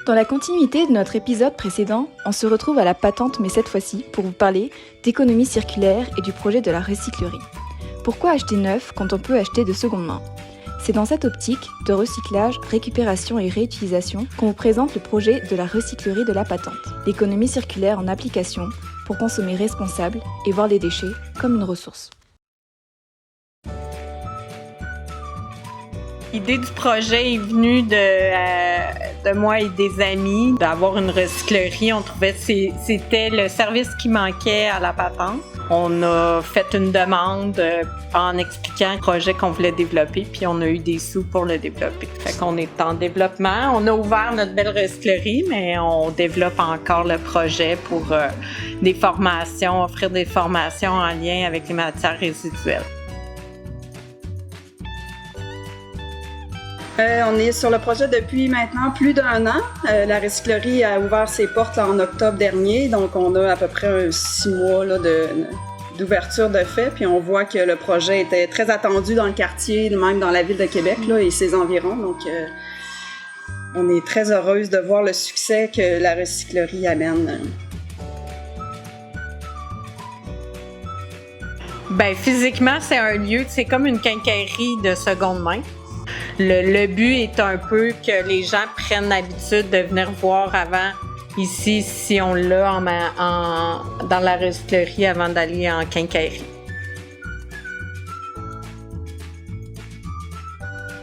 Dans la continuité de notre épisode précédent, on se retrouve à la patente, mais cette fois-ci pour vous parler d'économie circulaire et du projet de la recyclerie. Pourquoi acheter neuf quand on peut acheter de seconde main ? C'est dans cette optique de recyclage, récupération et réutilisation qu'on vous présente le projet de la recyclerie de la patente, l'économie circulaire en application pour consommer responsable et voir les déchets comme une ressource. L'idée du projet est venue de moi et des amis, d'avoir une recyclerie. On trouvait que c'était le service qui manquait à la patente. On a fait une demande en expliquant le projet qu'on voulait développer, puis on a eu des sous pour le développer. Fait qu'on est en développement. On a ouvert notre belle recyclerie, mais on développe encore le projet pour des formations, offrir des formations en lien avec les matières résiduelles. On est sur le projet depuis maintenant plus d'1 an. La recyclerie a ouvert ses portes en octobre dernier, donc on a à peu près 6 mois là, d'ouverture de fait. Puis on voit que le projet était très attendu dans le quartier, même dans la ville de Québec là, et ses environs. Donc on est très heureuse de voir le succès que la recyclerie amène. Bien, physiquement, c'est un lieu, c'est comme une quincaillerie de seconde main. Le but est un peu que les gens prennent l'habitude de venir voir avant ici, si on l'a dans la recyclerie avant d'aller en quincaillerie.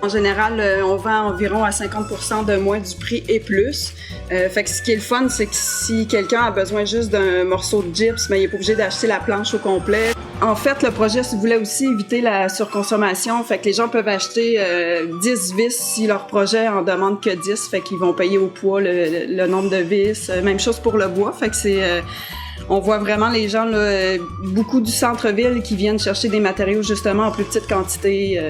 En général, on vend environ à 50% de moins du prix et plus. Fait que ce qui est le fun, c'est que si quelqu'un a besoin juste d'un morceau de gyps, mais il n'est pas obligé d'acheter la planche au complet. En fait, le projet voulait aussi éviter la surconsommation. Fait que les gens peuvent acheter 10 vis si leur projet en demande que 10. Fait qu'ils vont payer au poids le nombre de vis. Même chose pour le bois. Fait que on voit vraiment les gens, là, beaucoup du centre-ville qui viennent chercher des matériaux justement en plus petite quantité.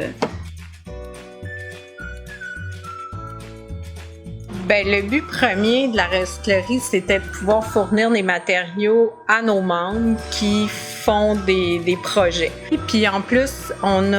Bien, le but premier de la recyclerie, c'était de pouvoir fournir des matériaux à nos membres qui font des projets. Et puis en plus, on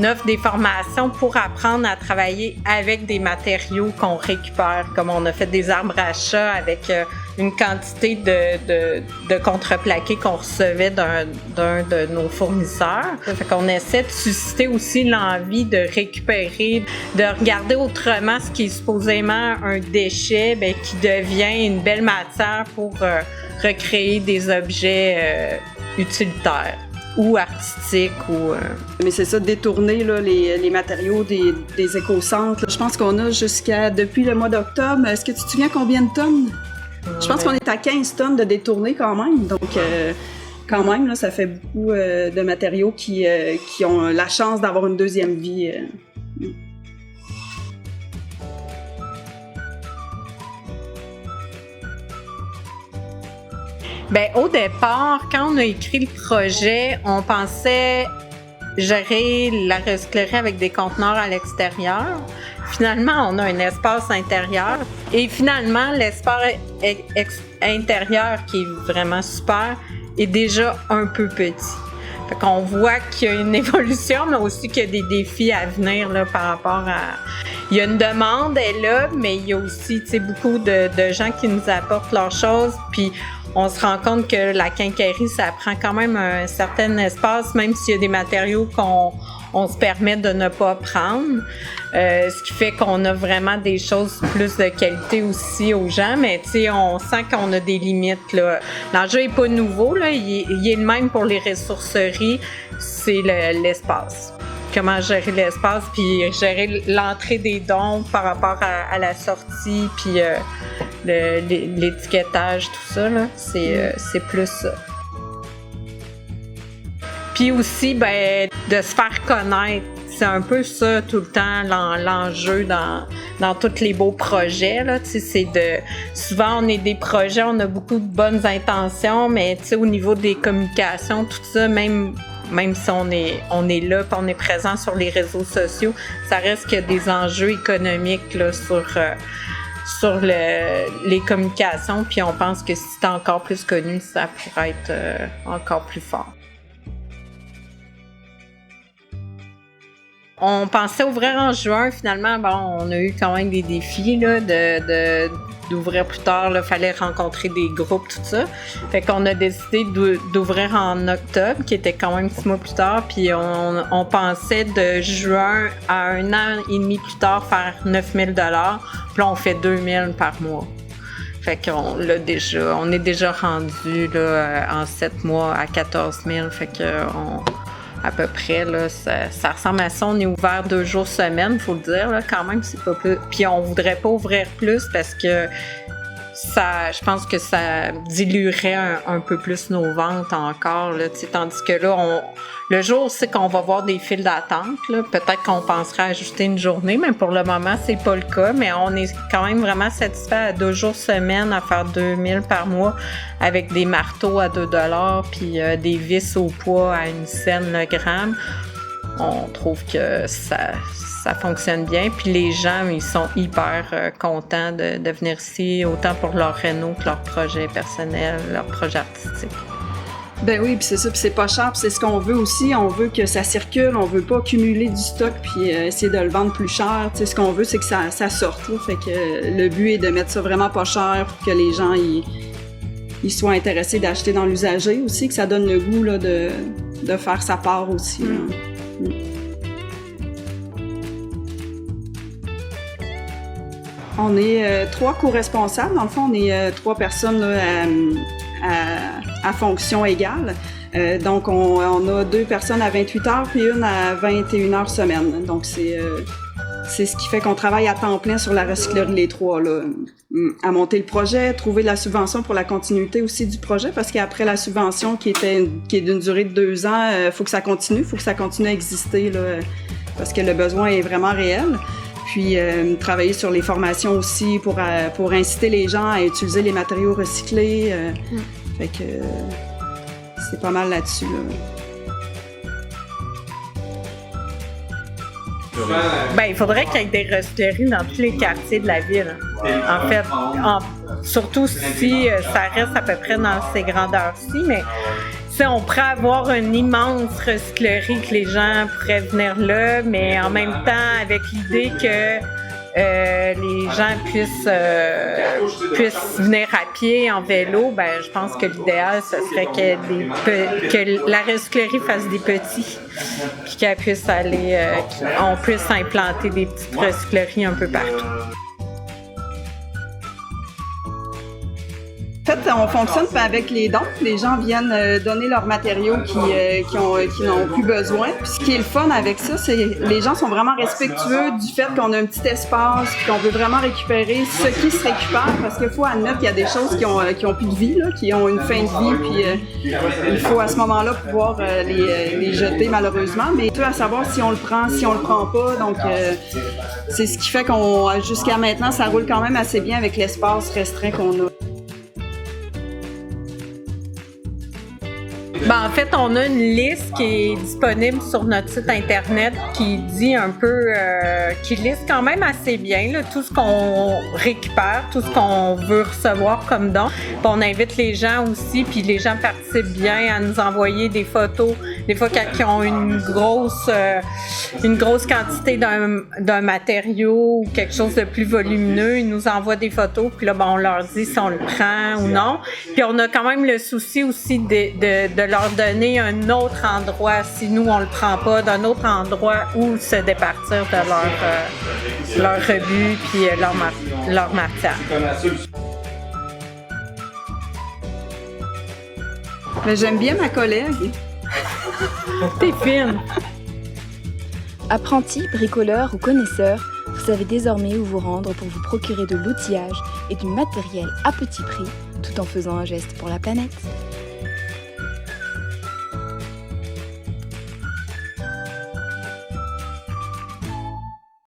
offre des formations pour apprendre à travailler avec des matériaux qu'on récupère, comme on a fait des arbres à chat avec une quantité de contreplaqué qu'on recevait d'un de nos fournisseurs. Fait qu'on essaie de susciter aussi l'envie de récupérer, de regarder autrement ce qui est supposément un déchet, bien, qui devient une belle matière pour recréer des objets utilitaires ou artistiques. Mais c'est ça, détourner là, les matériaux des éco-centres. Je pense qu'on a depuis le mois d'octobre. Est-ce que tu te souviens combien de tonnes? Je pense qu'on est à 15 tonnes de détournés quand même. Donc, quand même, là, ça fait beaucoup de matériaux qui ont la chance d'avoir une deuxième vie. Bien, au départ, quand on a écrit le projet, on pensait gérer la recyclerie avec des conteneurs à l'extérieur. Finalement, on a un espace intérieur. Et finalement, l'espace intérieur, qui est vraiment super, est déjà un peu petit. Fait qu'on voit qu'il y a une évolution, mais aussi qu'il y a des défis à venir là, par rapport à... Il y a une demande, elle est là, mais il y a aussi beaucoup de gens qui nous apportent leurs choses. Puis on se rend compte que la quincaillerie, ça prend quand même un certain espace, même s'il y a des matériaux qu'on se permet de ne pas prendre. Ce qui fait qu'on a vraiment des choses plus de qualité aussi aux gens, mais on sent qu'on a des limites, là. L'enjeu n'est pas nouveau, là. Il est le même pour les ressourceries, c'est l'espace. Comment gérer l'espace, puis gérer l'entrée des dons par rapport à la sortie, puis l'étiquetage, tout ça, là, c'est plus ça. Puis aussi, ben, de se faire connaître. C'est un peu ça tout le temps l'enjeu dans tous les beaux projets, là. Souvent on est des projets, on a beaucoup de bonnes intentions, mais au niveau des communications, tout ça, même si on est là, puis on est présent sur les réseaux sociaux, ça reste qu'il y a des enjeux économiques là, sur les communications, puis on pense que si c'est encore plus connu, ça pourrait être encore plus fort. On pensait ouvrir en juin, finalement, bon, on a eu quand même des défis là, d'ouvrir plus tard. Il fallait rencontrer des groupes, tout ça. Fait qu'on a décidé d'ouvrir en octobre, qui était quand même 6 mois plus tard. Puis on pensait de juin à 1 an et demi plus tard faire 9 000 $. Puis là, on fait 2 000 par mois. Fait qu'on on est déjà rendu là, en 7 mois à 14 000. Fait qu'on... À peu près, là, ça ressemble à ça. On est ouvert 2 jours semaine, il faut le dire, là, quand même, c'est pas plus. Puis on voudrait pas ouvrir plus parce que je pense que ça diluerait un peu plus nos ventes encore, là, tandis que là, le jour où c'est qu'on va voir des files d'attente, là, peut-être qu'on penserait ajouter une journée, mais pour le moment, c'est pas le cas. Mais on est quand même vraiment satisfait à 2 jours semaine à faire 2 000 par mois avec des marteaux à 2 $, puis des vis au poids à 1 cent le gramme. On trouve que ça fonctionne bien. Puis les gens, ils sont hyper contents de venir ici, autant pour leur réno que leur projet personnel, leur projet artistique. Ben oui, puis c'est ça, puis c'est pas cher, puis c'est ce qu'on veut aussi. On veut que ça circule, on veut pas cumuler du stock puis essayer de le vendre plus cher. Tu sais, ce qu'on veut, c'est que ça sorte. Là. Fait que le but est de mettre ça vraiment pas cher pour que les gens ils soient intéressés d'acheter dans l'usager aussi, que ça donne le goût là, de faire sa part aussi. On est 3 co-responsables. Dans le fond, on est 3 personnes là, à fonction égale. Donc, on a 2 personnes à 28 heures puis une à 21 heures semaine. Donc, c'est ce qui fait qu'on travaille à temps plein sur la recyclerie, les 3, là. À monter le projet, trouver la subvention pour la continuité aussi du projet, parce qu'après la subvention qui est d'une durée de 2 ans, faut que ça continue à exister, là, parce que le besoin est vraiment réel. Puis travailler sur les formations aussi pour inciter les gens à utiliser les matériaux recyclés. Fait que c'est pas mal là-dessus. Ben, il faudrait qu'il y ait des recycleries dans tous les quartiers de la ville. En fait, surtout si ça reste à peu près dans ces grandeurs-ci, mais on pourrait avoir une immense recyclerie que les gens pourraient venir là, mais en même temps avec l'idée que les gens puissent venir à pied, en vélo, ben je pense que l'idéal, ce serait que la recyclerie fasse des petits, puis qu'elle puisse aller, on puisse implanter des petites recycleries un peu partout. En fait, on fonctionne avec les dons. Les gens viennent donner leurs matériaux qui n'ont plus besoin. Puis ce qui est le fun avec ça, c'est que les gens sont vraiment respectueux du fait qu'on a un petit espace puis qu'on veut vraiment récupérer ce qui se récupère, parce qu'il faut admettre qu'il y a des choses qui ont plus de vie, là, qui ont une fin de vie, puis il faut à ce moment-là pouvoir les jeter malheureusement. Mais tout à savoir si on le prend, si on le prend pas. Donc c'est ce qui fait qu'on jusqu'à maintenant, ça roule quand même assez bien avec l'espace restreint qu'on a. Ben, en fait, on a une liste qui est disponible sur notre site internet qui dit un peu, qui liste quand même assez bien là, tout ce qu'on récupère, tout ce qu'on veut recevoir comme don. Puis on invite les gens aussi, puis les gens participent bien à nous envoyer des photos. Des fois, quand ils ont une grosse quantité d'un matériau ou quelque chose de plus volumineux, ils nous envoient des photos, puis là, ben, on leur dit si on le prend ou non. Puis on a quand même le souci aussi de leur donner un autre endroit, si nous on le prend pas, d'un autre endroit où se départir de leur rebut puis leur matière. Mais j'aime bien ma collègue. T'es fine. Apprentis, bricoleurs ou connaisseurs, vous savez désormais où vous rendre pour vous procurer de l'outillage et du matériel à petit prix, tout en faisant un geste pour la planète.